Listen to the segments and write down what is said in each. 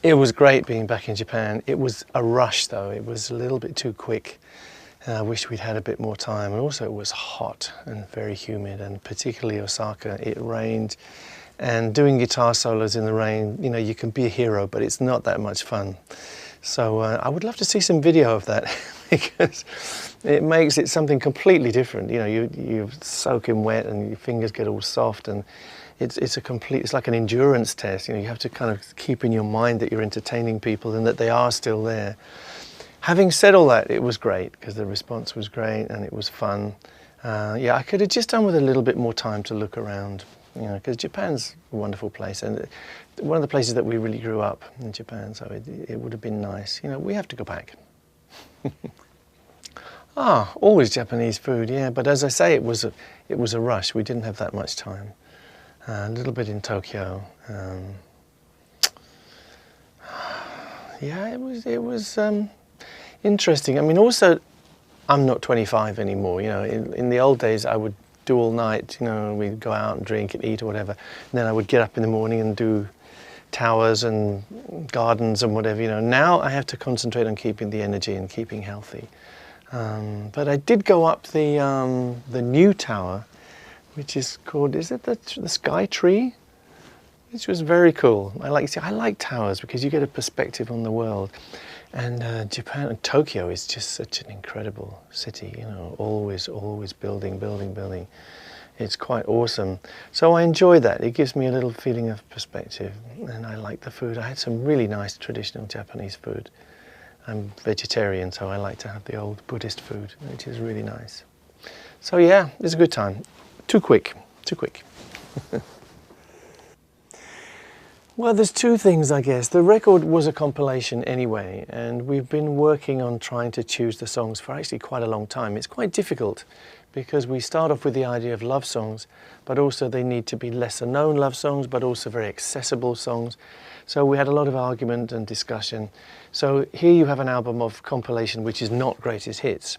It was great being back in Japan. It was a rush though, it was a little bit too quick. I wish we'd had a bit more time, and also it was hot and very humid, and particularly Osaka, it rained. And doing guitar solos in the rain, you know, you can be a hero, but it's not that much fun. So I would love to see some video of that because it makes it something completely different. You know, you soak in wet and your fingers get all soft, and it's like an endurance test. You know, you have to kind of keep in your mind that you're entertaining people and that they are still there. Having said all that, it was great because the response was great and it was fun. Yeah, I could have just done with a little bit more time to look around, you know, because Japan's a wonderful place and one of the places that we really grew up in Japan, so it would have been nice. You know, we have to go back. Always Japanese food, yeah, but as I say, it was a rush. We didn't have that much time. A little bit in Tokyo. Yeah, it was interesting. I mean, also, I'm not 25 anymore. You know, in the old days, I would do all night. You know, we'd go out and drink and eat or whatever. And then I would get up in the morning and do towers and gardens and whatever. You know, now I have to concentrate on keeping the energy and keeping healthy. But I did go up the new tower, which is called, is it the Sky Tree? Which was very cool. I like towers because you get a perspective on the world. And Japan and Tokyo is just such an incredible city, you know, always building. It's quite awesome. So I enjoy that. It gives me a little feeling of perspective, and I like the food. I had some really nice traditional Japanese food. I'm vegetarian, so I like to have the old Buddhist food, which is really nice. So yeah, it's a good time. Too quick. Well, there's two things, I guess. The record was a compilation anyway, and we've been working on trying to choose the songs for actually quite a long time. It's quite difficult because we start off with the idea of love songs, but also they need to be lesser known love songs, but also very accessible songs. So we had a lot of argument and discussion. So here you have an album of compilation which is not greatest hits.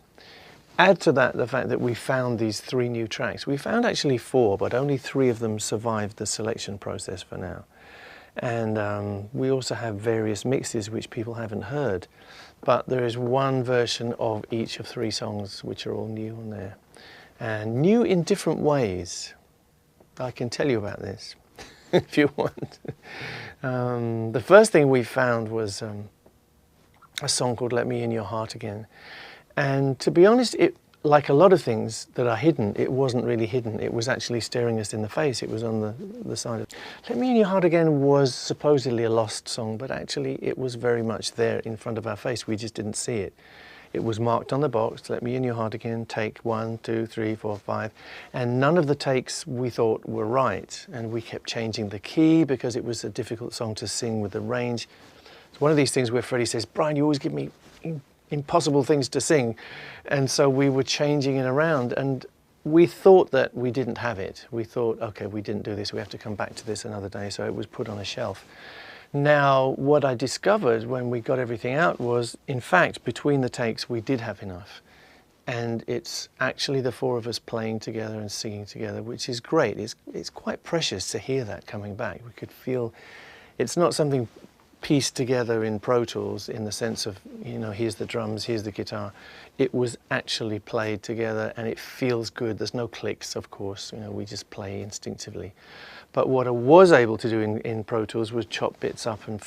Add to that the fact that we found these 3 new tracks. We found actually 4, but only 3 of them survived the selection process for now. And we also have various mixes which people haven't heard, but there is one version of each of 3 songs which are all new on there, and new in different ways. I can tell you about this if you want. The first thing we found was a song called Let Me In Your Heart Again, and to be honest, like a lot of things that are hidden, it wasn't really hidden. It was actually staring us in the face. It was on the side of... Let Me In Your Heart Again was supposedly a lost song, but actually it was very much there in front of our face. We just didn't see it. It was marked on the box, Let Me In Your Heart Again, take 1, 2, 3, 4, 5. And none of the takes we thought were right. And we kept changing the key because it was a difficult song to sing with the range. It's one of these things where Freddie says, Brian, you always give me impossible things to sing, and so we were changing it around, and we thought that we didn't have it. We thought, okay, we didn't do this, we have to come back to this another day, so it was put on a shelf. Now, what I discovered when we got everything out was, in fact, between the takes we did have enough, and it's actually the 4 of us playing together and singing together, which is great. It's quite precious to hear that coming back. We could feel it's not something pieced together in Pro Tools in the sense of, you know, here's the drums, here's the guitar. It was actually played together and it feels good. There's no clicks, of course, you know, we just play instinctively. But what I was able to do in Pro Tools was chop bits up and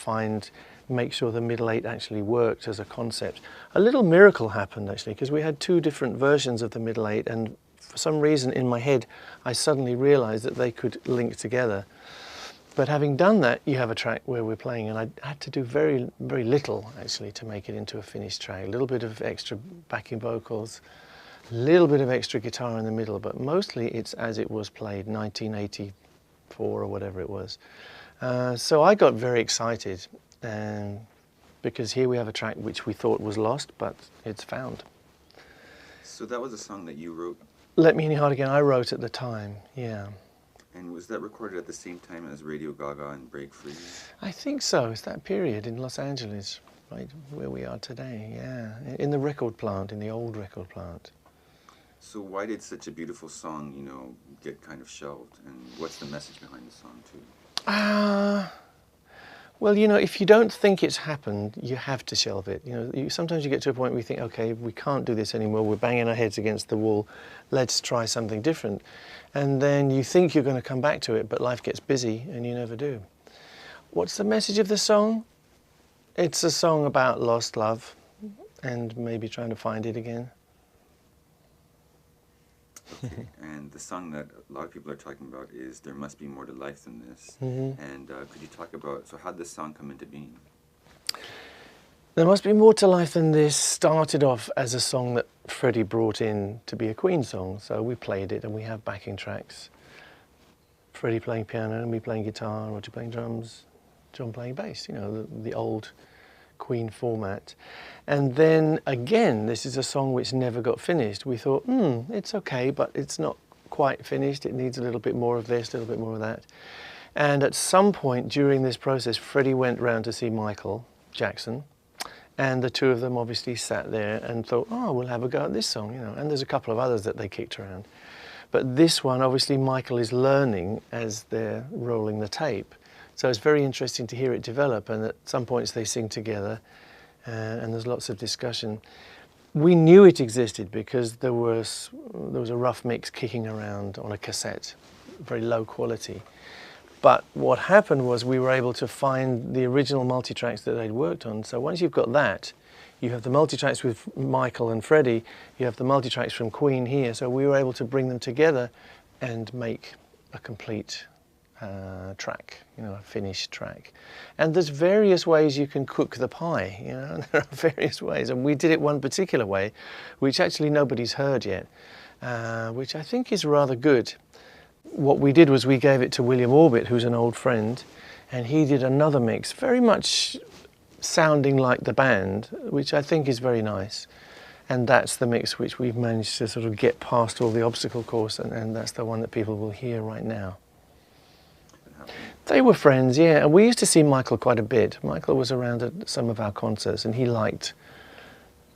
make sure the middle 8 actually worked as a concept. A little miracle happened actually, because we had 2 different versions of the middle 8, and for some reason in my head I suddenly realized that they could link together. But having done that, you have a track where we're playing, and I had to do very, very little, actually, to make it into a finished track. A little bit of extra backing vocals, a little bit of extra guitar in the middle, but mostly it's as it was played, 1984 or whatever it was. So I got very excited, because here we have a track which we thought was lost, but it's found. So that was a song that you wrote? Let Me In Your Heart Again, I wrote at the time, yeah. And was that recorded at the same time as Radio Gaga and Break Free? I think so. It's that period in Los Angeles, right where we are today, yeah. In the record plant, in the old record plant. So why did such a beautiful song, you know, get kind of shelved? And what's the message behind the song, too? Well, you know, if you don't think it's happened, you have to shelve it. You know, sometimes you get to a point where you think, okay, we can't do this anymore. We're banging our heads against the wall. Let's try something different. And then you think you're going to come back to it, but life gets busy and you never do. What's the message of the song? It's a song about lost love and maybe trying to find it again. Okay. And the song that a lot of people are talking about is There Must Be More to Life Than This. And could you talk about, so how did this song come into being? There Must Be More to Life Than This started off as a song that Freddie brought in to be a Queen song. So we played it and we have backing tracks. Freddie playing piano and me playing guitar, Roger playing drums, John playing bass, you know, the old Queen format. And then again, this is a song which never got finished. We thought, it's okay, but it's not quite finished. It needs a little bit more of this, a little bit more of that. And at some point during this process, Freddie went round to see Michael Jackson, and the two of them obviously sat there and thought, oh, we'll have a go at this song, you know. And there's a couple of others that they kicked around. But this one, obviously, Michael is learning as they're rolling the tape. So it's very interesting to hear it develop, and at some points they sing together, and there's lots of discussion. We knew it existed because there was a rough mix kicking around on a cassette, very low quality. But what happened was we were able to find the original multitracks that they'd worked on. So once you've got that, you have the multitracks with Michael and Freddie, you have the multitracks from Queen here. So we were able to bring them together and make a complete track, you know, a finished track. And there's various ways you can cook the pie, you know, and there are various ways. And we did it one particular way, which actually nobody's heard yet, which I think is rather good. What we did was we gave it to William Orbit, who's an old friend, and he did another mix, very much sounding like the band, which I think is very nice. And that's the mix which we've managed to sort of get past all the obstacle course, and that's the one that people will hear right now. They were friends, yeah, and we used to see Michael quite a bit. Michael was around at some of our concerts, and he liked,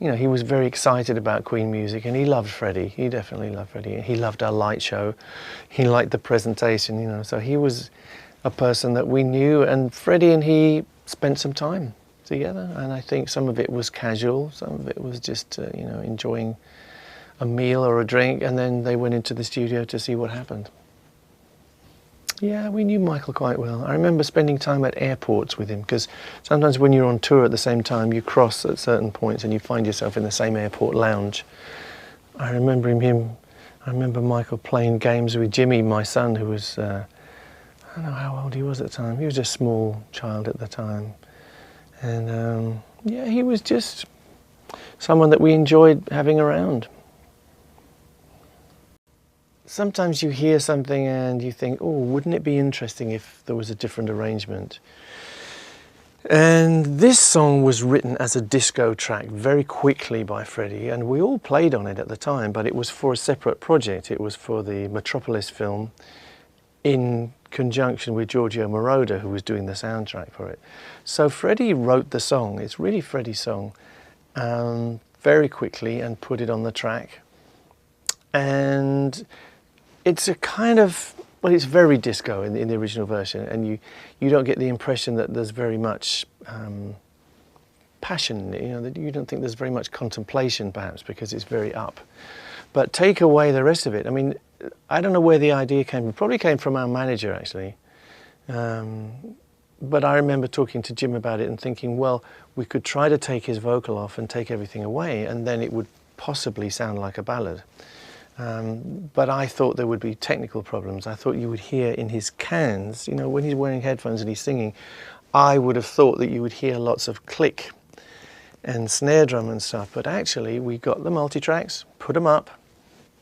you know, he was very excited about Queen music, and he loved Freddie. He definitely loved Freddie. He loved our light show. He liked the presentation, you know, so he was a person that we knew, and Freddie and he spent some time together, and I think some of it was casual, some of it was just, you know, enjoying a meal or a drink, and then they went into the studio to see what happened. Yeah, we knew Michael quite well. I remember spending time at airports with him, because sometimes when you're on tour at the same time, you cross at certain points and you find yourself in the same airport lounge. I remember Michael playing games with Jimmy, my son, who was, I don't know how old he was at the time. He was a small child at the time. And yeah, he was just someone that we enjoyed having around. Sometimes you hear something and you think, oh, wouldn't it be interesting if there was a different arrangement? And this song was written as a disco track very quickly by Freddie, and we all played on it at the time, but it was for a separate project. It was for the Metropolis film in conjunction with Giorgio Moroder, who was doing the soundtrack for it. So Freddie wrote the song, it's really Freddie's song, very quickly and put it on the track. And it's a kind of, well, it's very disco in the original version, and you don't get the impression that there's very much passion, you know, that you don't think there's very much contemplation perhaps, because it's very up. But take away the rest of it. I mean, I don't know where the idea came from. It probably came from our manager, actually. But I remember talking to Jim about it and thinking, well, we could try to take his vocal off and take everything away, and then it would possibly sound like a ballad. But I thought there would be technical problems. I thought you would hear in his cans, you know, when he's wearing headphones and he's singing, I would have thought that you would hear lots of click and snare drum and stuff. But actually, we got the multitracks, put them up,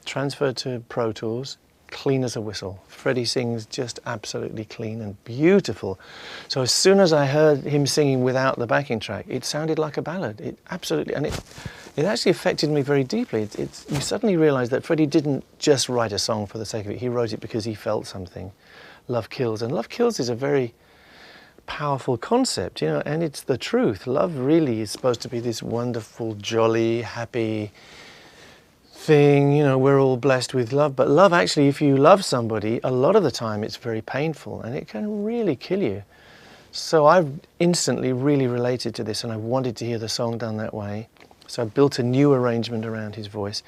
transferred to Pro Tools, clean as a whistle. Freddie sings just absolutely clean and beautiful. So as soon as I heard him singing without the backing track, it sounded like a ballad. It absolutely, and it actually affected me very deeply. You suddenly realise that Freddie didn't just write a song for the sake of it. He wrote it because he felt something. Love kills, and love kills is a very powerful concept, you know, and it's the truth. Love really is supposed to be this wonderful, jolly, happy thing, you know, we're all blessed with love, but love actually, if you love somebody, a lot of the time it's very painful and it can really kill you. So I've instantly really related to this, and I wanted to hear the song done that way. So I built a new arrangement around his voice.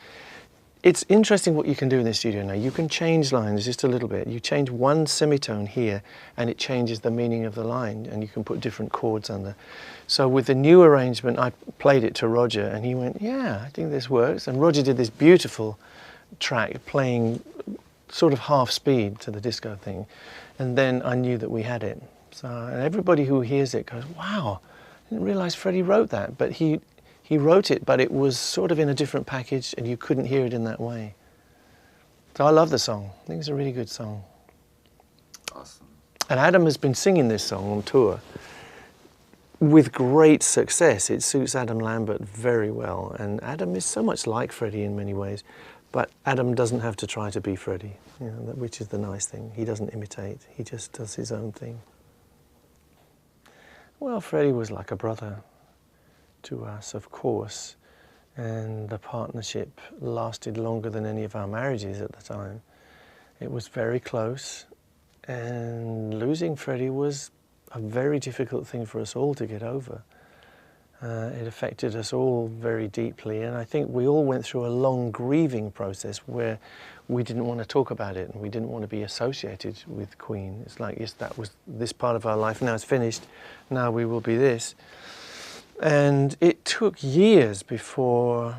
It's interesting what you can do in the studio now. You can change lines just a little bit. You change one semitone here and it changes the meaning of the line, and you can put different chords under. So with the new arrangement, I played it to Roger and he went, yeah, I think this works. And Roger did this beautiful track playing sort of half speed to the disco thing. And then I knew that we had it. So, and everybody who hears it goes, wow, I didn't realize Freddie wrote that. But he wrote it, but it was sort of in a different package and you couldn't hear it in that way. So I love the song. I think it's a really good song. Awesome. And Adam has been singing this song on tour with great success. It suits Adam Lambert very well. And Adam is so much like Freddie in many ways, but Adam doesn't have to try to be Freddie, you know, which is the nice thing. He doesn't imitate, he just does his own thing. Well, Freddie was like a brother to us, of course, and the partnership lasted longer than any of our marriages at the time. It was very close, and losing Freddie was a very difficult thing for us all to get over. It affected us all very deeply, and I think we all went through a long grieving process where we didn't want to talk about it and we didn't want to be associated with Queen. It's like, yes, that was this part of our life, now it's finished, now we will be this. And it took years before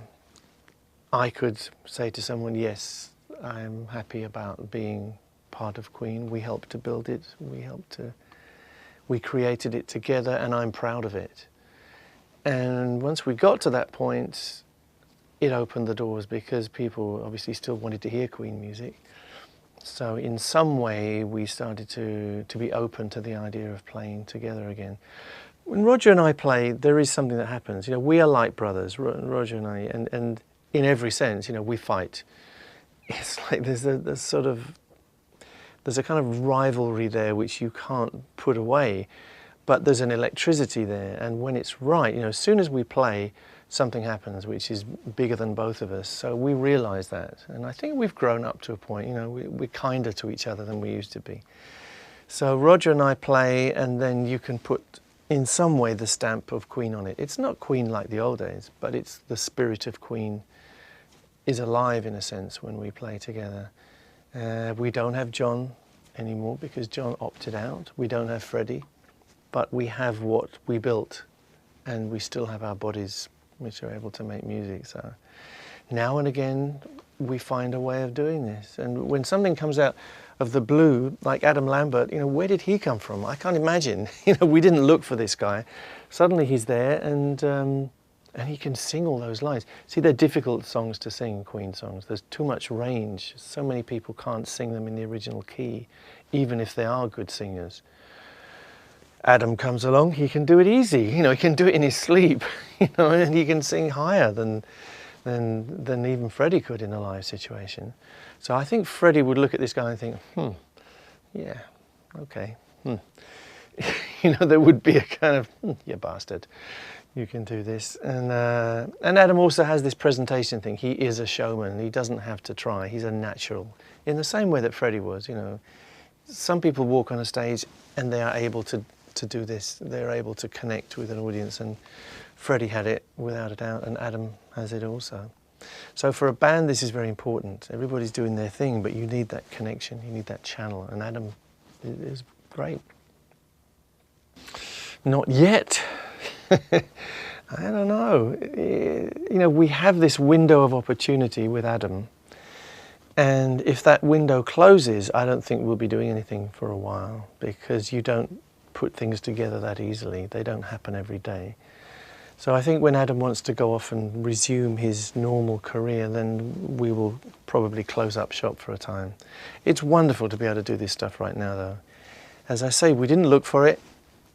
I could say to someone, yes, I'm happy about being part of Queen. We helped to build it, we created it together, and I'm proud of it. And once we got to that point, it opened the doors because people obviously still wanted to hear Queen music. So in some way we started to be open to the idea of playing together again. When Roger and I play, there is something that happens. You know, we are like brothers, Roger and I, and in every sense, you know, we fight. It's like there's a kind of rivalry there which you can't put away, but there's an electricity there, and when it's right, you know, as soon as we play, something happens which is bigger than both of us. So we realize that, and I think we've grown up to a point, you know, we're kinder to each other than we used to be. So Roger and I play, and then you can put in some way the stamp of Queen on it. It's not Queen like the old days, but it's the spirit of Queen is alive in a sense when we play together. We don't have John anymore because John opted out. We don't have Freddie, but we have what we built, and we still have our bodies which are able to make music. So now and again we find a way of doing this, and when something comes out of the blue, like Adam Lambert, you know, where did he come from? I can't imagine. You know, we didn't look for this guy. Suddenly he's there, and he can sing all those lines. See, they're difficult songs to sing, Queen songs. There's too much range. So many people can't sing them in the original key, even if they are good singers. Adam comes along, he can do it easy. You know, he can do it in his sleep, you know, and he can sing higher than even Freddie could in a live situation. So I think Freddie would look at this guy and think, yeah, okay. You know, there would be a kind of, you bastard, you can do this. And Adam also has this presentation thing. He is a showman. He doesn't have to try. He's a natural. In the same way that Freddie was, you know. Some people walk on a stage and they are able to do this. They're able to connect with an audience, and Freddie had it without a doubt, and Adam has it also. So for a band, this is very important. Everybody's doing their thing, but you need that connection, you need that channel, and Adam is great. Not yet. I don't know. You know, we have this window of opportunity with Adam, and if that window closes, I don't think we'll be doing anything for a while, because you don't put things together that easily. They don't happen every day. So I think when Adam wants to go off and resume his normal career, then we will probably close up shop for a time. It's wonderful to be able to do this stuff right now, though. As I say, we didn't look for it.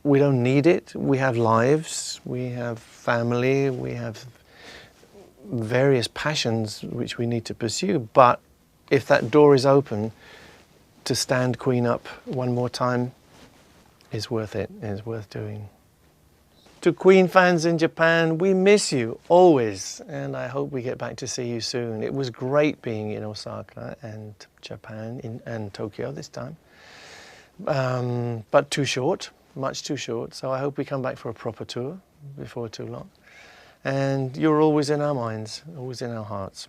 We don't need it. We have lives, we have family, we have various passions which we need to pursue. But if that door is open, to stand Queen up one more time is worth it. It's worth doing. To Queen fans in Japan, we miss you always, and I hope we get back to see you soon. It was great being in Osaka and Japan and Tokyo this time, but too short. much too short. So I hope we come back for a proper tour before too long. And you're always in our minds, always in our hearts.